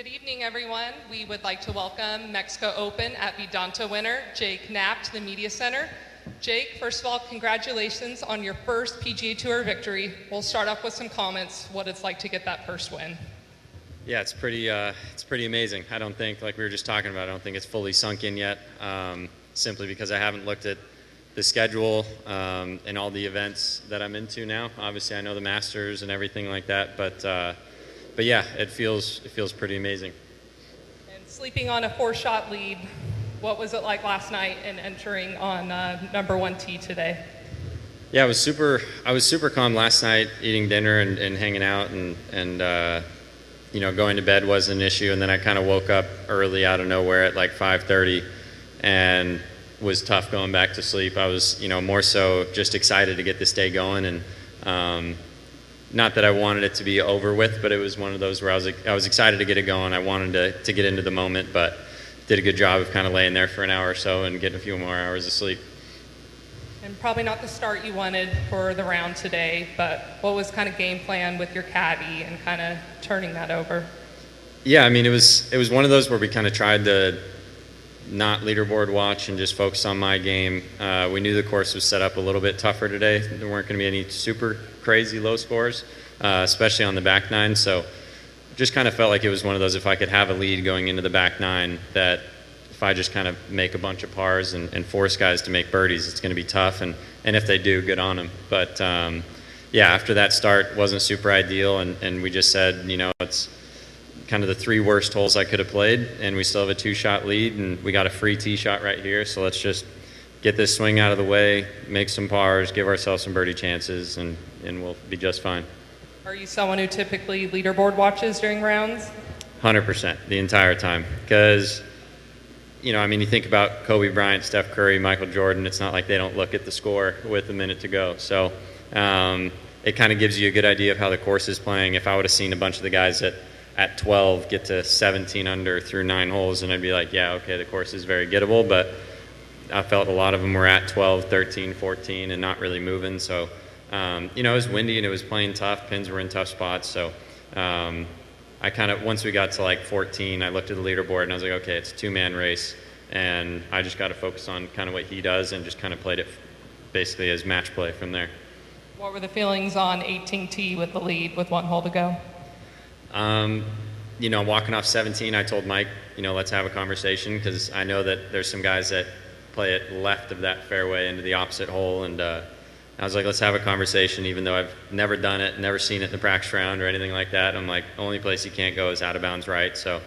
Good evening, everyone. We would like to welcome Mexico Open at Vidanta winner, Jake Knapp, to the Media Center. Jake, first of all, congratulations on your first PGA Tour victory. We'll start off with some comments, what it's like to get that first win. Yeah, it's pretty amazing. I don't think, like we were just talking about, I don't think it's fully sunk in yet, simply because I haven't looked at the schedule and all the events that I'm into now. Obviously, I know the Masters and everything like that, but yeah, it feels pretty amazing. And sleeping on a 4-shot lead, what was it like last night and entering on number 1 tee today? Yeah, I was super calm last night, eating dinner and hanging out, and going to bed wasn't an issue. And then I kind of woke up early out of nowhere at like 5:30, and was tough going back to sleep. I was more so just excited to get this day going, and not that I wanted it to be over with, but it was one of those where I was excited to get it going. I wanted to get into the moment, but did a good job of kind of laying there for an hour or so and getting a few more hours of sleep. And probably not the start you wanted for the round today, but what was kind of game plan with your caddy and kind of turning that over? Yeah, I mean, it was one of those where we kind of tried to not leaderboard watch and just focus on my game. We knew the course was set up a little bit tougher today. There weren't going to be any super crazy low scores, especially on the back nine. So just kind of felt like it was one of those, if I could have a lead going into the back nine, that if I just kind of make a bunch of pars and force guys to make birdies, it's going to be tough. And if they do, good on them. But yeah, after that start, wasn't super ideal. And we just said, it's kind of the 3 worst holes I could have played, and we still have a 2-shot lead, and we got a free tee shot right here. So let's just get this swing out of the way, make some pars, give ourselves some birdie chances, and we'll be just fine. Are you someone who typically leaderboard watches during rounds? 100% the entire time. Because, you think about Kobe Bryant, Steph Curry, Michael Jordan, it's not like they don't look at the score with a minute to go. So it kind of gives you a good idea of how the course is playing. If I would have seen a bunch of the guys at 12 get to 17 under through 9 holes, and I'd be like, yeah, okay, the course is very gettable, but I felt a lot of them were at 12, 13, 14 and not really moving. So, it was windy and it was playing tough. Pins were in tough spots. So I kind of, once we got to like 14, I looked at the leaderboard and I was like, okay, it's a 2-man race, and I just got to focus on kind of what he does and just kind of played it basically as match play from there. What were the feelings on 18T with the lead with 1 hole to go? Walking off 17, I told Mike, let's have a conversation, because I know that there's some guys that play it left of that fairway into the opposite hole, and I was like, let's have a conversation, even though I've never done it, never seen it in the practice round or anything like that. I'm like, the only place you can't go is out of bounds right. So,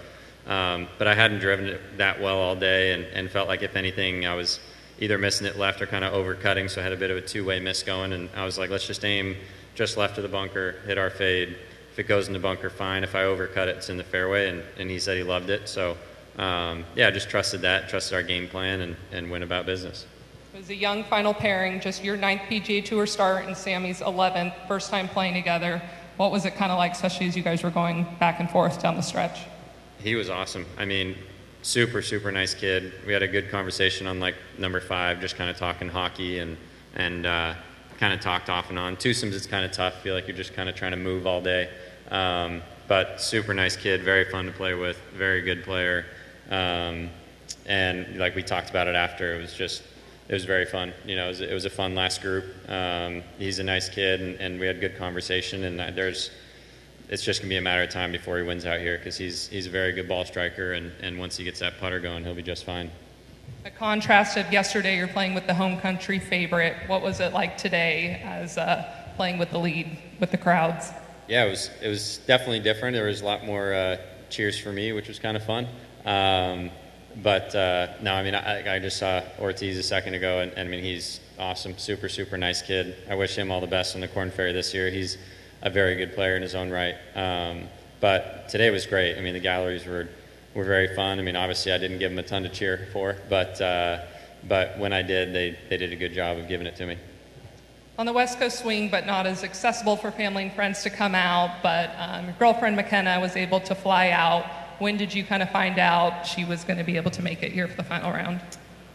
but I hadn't driven it that well all day, and felt like, if anything, I was either missing it left or kind of overcutting, so I had a bit of a 2-way miss going, and I was like, let's just aim just left of the bunker, hit our fade. If it goes in the bunker, fine. If I overcut it, it's in the fairway, and he said he loved it. So, just trusted our game plan, and went about business. It was a young final pairing, just your 9th PGA Tour start and Sammy's 11th, first time playing together. What was it kind of like, especially as you guys were going back and forth down the stretch? He was awesome. I mean, super, super nice kid. We had a good conversation on like number 5, just kind of talking hockey and kind of talked off and on. Twosomes, it's kind of tough. I feel like you're just kind of trying to move all day. But super nice kid, very fun to play with, very good player. And like we talked about it after, it was very fun. It was a fun last group. He's a nice kid, and we had good conversation, and it's just going to be a matter of time before he wins out here, because he's a very good ball striker, and once he gets that putter going, he'll be just fine. A contrast of yesterday, you're playing with the home country favorite. What was it like today as playing with the lead, with the crowds? Yeah, it was definitely different. There was a lot more cheers for me, which was kind of fun. But no, I mean, I just saw Ortiz a second ago, and I mean, he's awesome, super, super nice kid. I wish him all the best on the Korn Ferry this year. He's a very good player in his own right. But today was great. I mean, the galleries were very fun. I mean, obviously I didn't give them a ton to cheer for, but when I did, they did a good job of giving it to me. On the West Coast swing, but not as accessible for family and friends to come out, but your girlfriend McKenna was able to fly out. When did you kind of find out she was going to be able to make it here for the final round?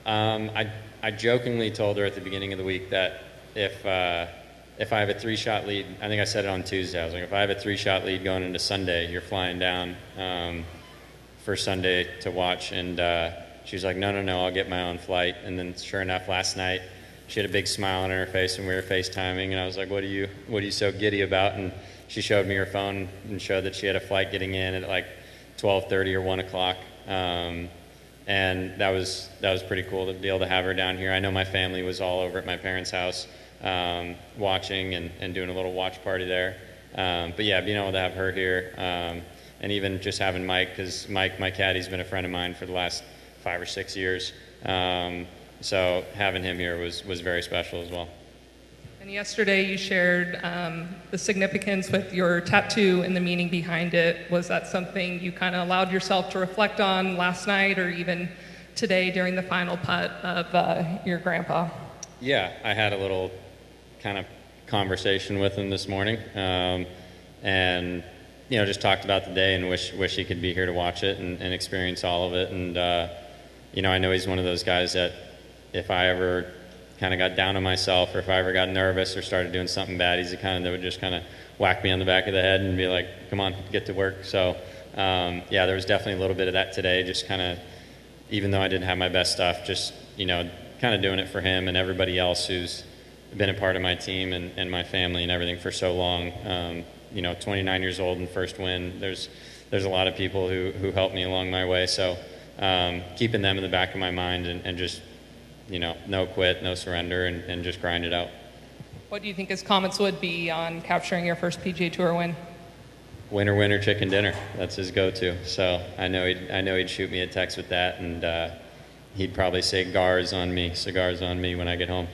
I jokingly told her at the beginning of the week that if I have a 3-shot lead, I think I said it on Tuesday, I was like, if I have a 3-shot lead going into Sunday, you're flying down. for Sunday to watch, and she was like, no, I'll get my own flight. And then sure enough, last night she had a big smile on her face when we were FaceTiming, and I was like, what are you so giddy about? And she showed me her phone and showed that she had a flight getting in at like 12:30 or 1 o'clock. And that was pretty cool to be able to have her down here. I know my family was all over at my parents' house watching and doing a little watch party there. But yeah, being able to have her here, and even just having Mike, because Mike, my caddy's been a friend of mine for the last 5 or 6 years. So having him here was very special as well. And yesterday you shared the significance with your tattoo and the meaning behind it. Was that something you kind of allowed yourself to reflect on last night or even today during the final putt of your grandpa? Yeah, I had a little kind of conversation with him this morning, and just talked about the day and wish he could be here to watch it and experience all of it. And I know he's one of those guys that if I ever kind of got down on myself, or if I ever got nervous or started doing something bad, he's the kind that would just kind of whack me on the back of the head and be like, come on, get to work. So there was definitely a little bit of that today, just kind of, even though I didn't have my best stuff, just kind of doing it for him and everybody else who's been a part of my team and my family and everything for so long. 29 years old and first win, there's a lot of people who helped me along my way, so keeping them in the back of my mind and just no quit, no surrender, and just grind it out. What do you think his comments would be on capturing your first PGA Tour win? Winner, winner, chicken dinner. That's his go-to. So I know he'd shoot me a text with that, and he'd probably say cigars on me when I get home.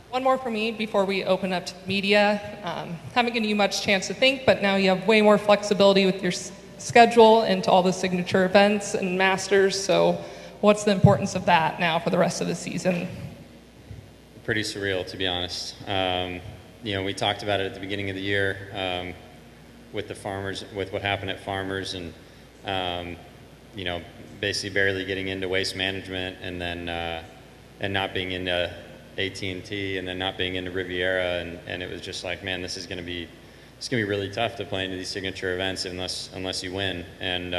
One more for me before we open up to the media. Haven't given you much chance to think, but now you have way more flexibility with your schedule and to all the signature events and Masters. So what's the importance of that now for the rest of the season? Pretty surreal, to be honest. We talked about it at the beginning of the year with the Farmers, with what happened at Farmers, and basically barely getting into Waste Management, and then and not being into AT&T, and then not being into Riviera, and it was just like, man, it's going to be really tough to play into these signature events unless you win. And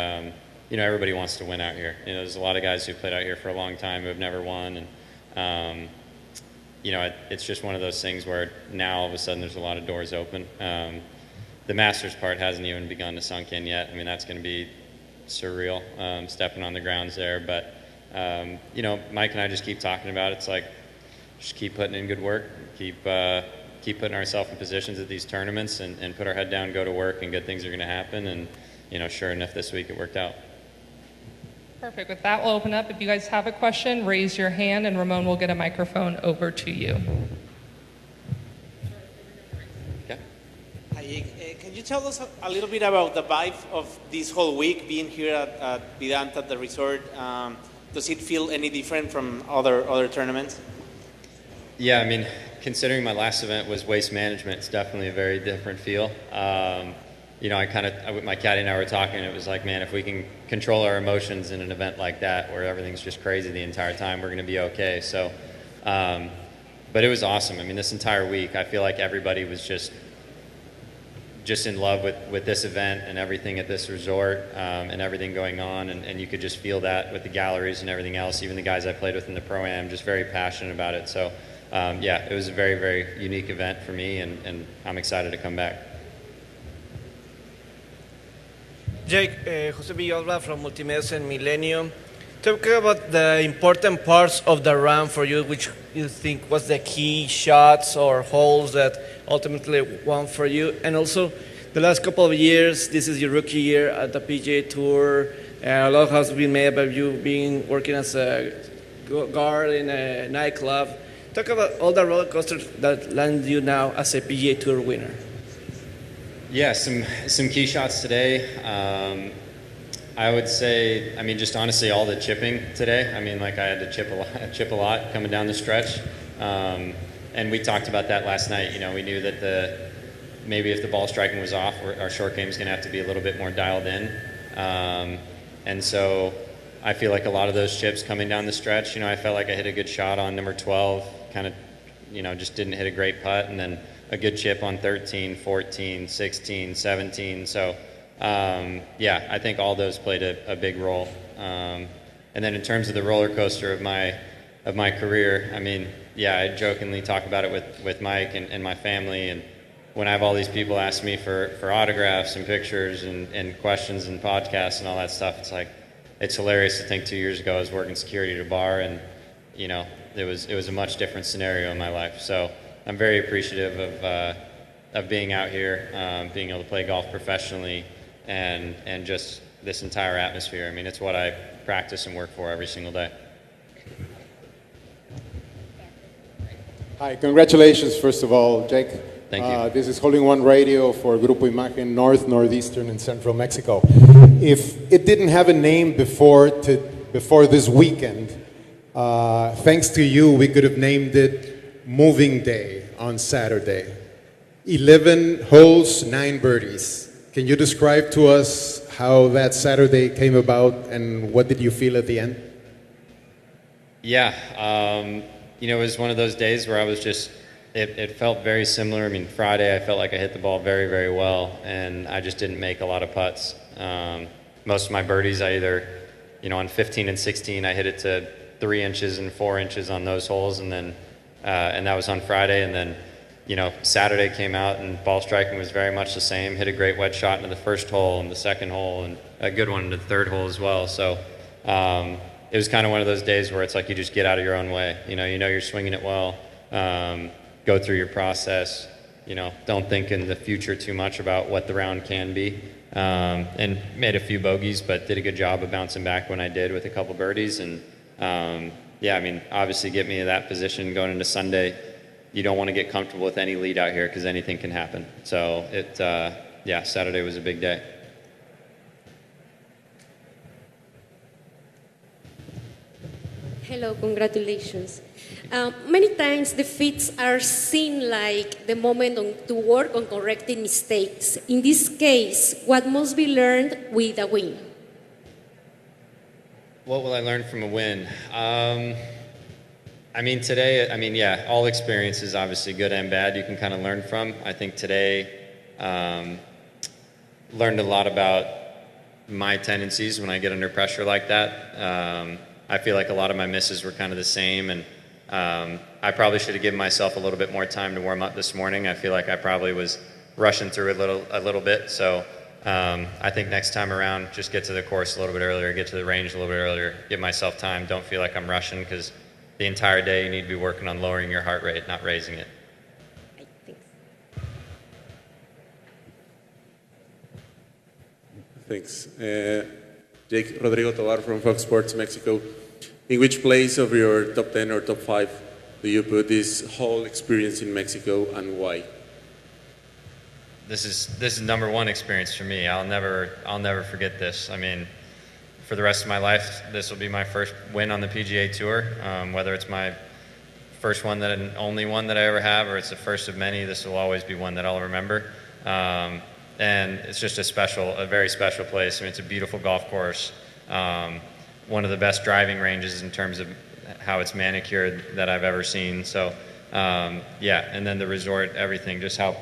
everybody wants to win out here. There's a lot of guys who played out here for a long time who have never won, and it's just one of those things where now all of a sudden there's a lot of doors open. The Masters part hasn't even begun to sunk in yet. I mean, that's going to be surreal, stepping on the grounds there. But Mike and I just keep talking about it. It's like, just keep putting in good work, keep putting ourselves in positions at these tournaments, and put our head down, go to work, and good things are going to happen. And sure enough, this week it worked out. Perfect. With that, we'll open up. If you guys have a question, raise your hand, and Ramon will get a microphone over to you. Okay. Hi, can you tell us a little bit about the vibe of this whole week being here at Vidanta, at the resort? Does it feel any different from other tournaments? Yeah, I mean, considering my last event was Waste Management, it's definitely a very different feel. My caddy and I were talking, and it was like, man, if we can control our emotions in an event like that where everything's just crazy the entire time, we're going to be okay. So, but it was awesome. I mean, this entire week, I feel like everybody was just in love with this event and everything at this resort, and everything going on, and you could just feel that with the galleries and everything else. Even the guys I played with in the Pro-Am, just very passionate about it. So, it was a very, very unique event for me, and I'm excited to come back. Jake, Jose Villalba from Multimedios and Millennium. Talk about the important parts of the round for you, which you think was the key shots or holes that ultimately won for you. And also, the last couple of years, this is your rookie year at the PGA Tour. A lot has been made about you working as a guard in a nightclub. Talk about all the roller coasters that land you now as a PGA Tour winner. Yeah, some key shots today. I would say, I mean, just honestly, all the chipping today. I mean, like I had to chip a lot coming down the stretch. And we talked about that last night. We knew that maybe if the ball striking was off, our short game is going to have to be a little bit more dialed in. And so I feel like a lot of those chips coming down the stretch, I felt like I hit a good shot on number 12, kind of, just didn't hit a great putt, and then a good chip on 13, 14, 16, 17. So yeah, I think all those played a big role. And then in terms of the roller coaster of my career, I mean, yeah, I jokingly talk about it with Mike and my family, and when I have all these people ask me for autographs and pictures and questions and podcasts and all that stuff, it's like, it's hilarious to think 2 years ago I was working security at a bar, and you know, it was a much different scenario in my life. So I'm very appreciative of being out here, being able to play golf professionally, and just this entire atmosphere. I mean, it's what I practice and work for every single day. Hi, congratulations, first of all, Jake. Thank you. This is Holding One Radio for Grupo Imagen, North, Northeastern, and Central Mexico. If it didn't have a name before this weekend, thanks to you, we could have named it Moving Day on Saturday. 11 holes, 9 birdies. Can you describe to us how that Saturday came about and what did you feel at the end? Yeah, you know, it was one of those days where I was just, it felt very similar. I mean, Friday I felt like I hit the ball very, very well, and I just didn't make a lot of putts. Most of my birdies, I either, you know, on 15 and 16, I hit it to 3 inches and 4 inches on those holes, and then, and that was on Friday, and then, you know, Saturday came out and ball striking was very much the same. Hit a great wedge shot into the first hole and the second hole, and a good one into the third hole as well. So it was kind of one of those days where it's like you just get out of your own way. You know you're swinging it well. Go through your process. You know, don't think in the future too much about what the round can be. And made a few bogeys, but did a good job of bouncing back when I did with a couple birdies. And yeah, I mean, obviously get me in that position going into Sunday. You don't want to get comfortable with any lead out here because anything can happen. So yeah, Saturday was a big day. Hello, congratulations. Many times the feats are seen like the moment to work on correcting mistakes. In this case, what must be learned with a win? What will I learn from a win? I mean, today, I mean, yeah, all experiences, obviously good and bad, you can kind of learn from. I think today learned a lot about my tendencies when I get under pressure like that. I feel like a lot of my misses were kind of the same, and I probably should have given myself a little bit more time to warm up this morning. I feel like I probably was rushing through a little bit, so I think next time around, just get to the course a little bit earlier, get to the range a little bit earlier, give myself time, don't feel like I'm rushing, because the entire day you need to be working on lowering your heart rate, not raising it. Thanks. Jake, Rodrigo Tovar from Fox Sports Mexico. In which place of your top 10 or top 5 do you put this whole experience in Mexico, and why? This is number one experience for me. I'll never forget this. I mean, for the rest of my life, this will be my first win on the PGA Tour. Whether it's my first one and only one that I ever have, or it's the first of many, this will always be one that I'll remember. And it's just a very special place. I mean, it's a beautiful golf course. One of the best driving ranges in terms of how it's manicured that I've ever seen. So, yeah, and then the resort, everything, just how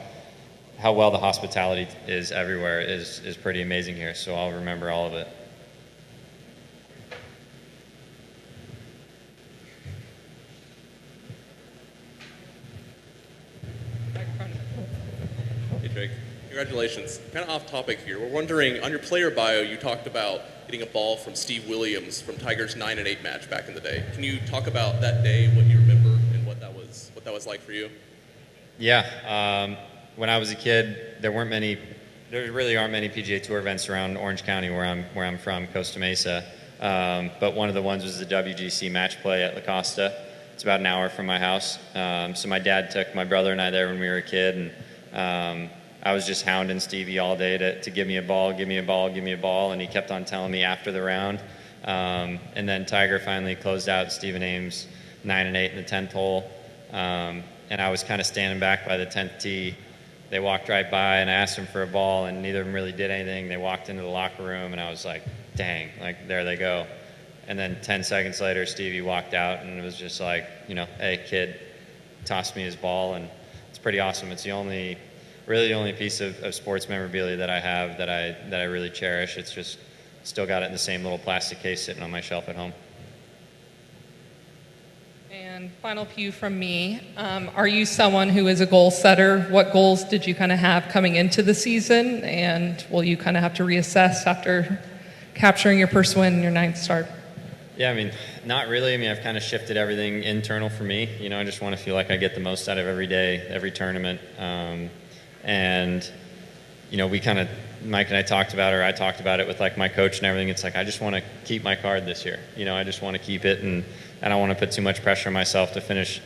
well the hospitality is everywhere is pretty amazing here. So I'll remember all of it. Hey, Jake. Congratulations. Kind of off topic here. We're wondering, on your player bio, you talked about getting a ball from Steve Williams from Tiger's 9 and 8 match back in the day. Can you talk about that day, what you remember, and what that was like for you? Yeah. When I was a kid, there really aren't many PGA Tour events around Orange County where I'm from, Costa Mesa. But one of the ones was the WGC match play at La Costa. It's about an hour from my house. So my dad took my brother and I there when we were a kid, and I was just hounding Stevie all day to give me a ball, and he kept on telling me after the round. And then Tiger finally closed out Stephen Ames 9 and 8 in the 10th hole, and I was kind of standing back by the 10th tee. They walked right by, and I asked them for a ball, and neither of them really did anything. They walked into the locker room, and I was like, dang, like, there they go. And then 10 seconds later, Stevie walked out, and it was just like, hey, kid, tossed me his ball, and it's pretty awesome. It's the only really the only piece of sports memorabilia that I have that I really cherish. It's just still got it in the same little plastic case sitting on my shelf at home. And final few from me. Are you someone who is a goal setter? What goals did you kind of have coming into the season? And will you kind of have to reassess after capturing your first win in your 9th start? Yeah, I mean, not really. I mean, I've kind of shifted everything internal for me. You know, I just want to feel like I get the most out of every day, every tournament. And, you know, we kind of, Mike and I talked about it, or I talked about it with like my coach and everything. It's like, I just want to keep my card this year. You know, I just want to keep it, and I don't want to put too much pressure on myself to finish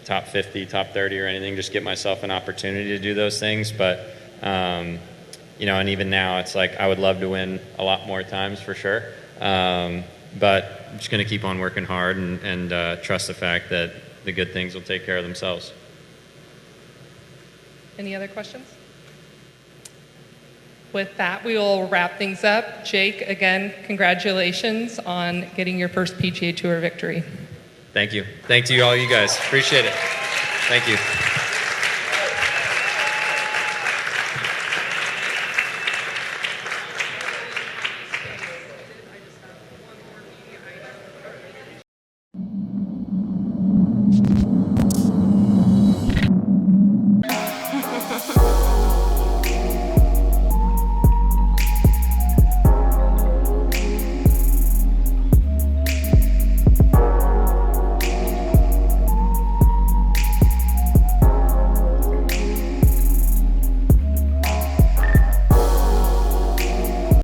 top 50, top 30 or anything. Just give myself an opportunity to do those things. But, you know, and even now it's like I would love to win a lot more times for sure. But I'm just going to keep on working hard and trust the fact that the good things will take care of themselves. Any other questions? With that, we will wrap things up. Jake, again, congratulations on getting your first PGA Tour victory. Thank you. Thank you all you guys. Appreciate it. Thank you.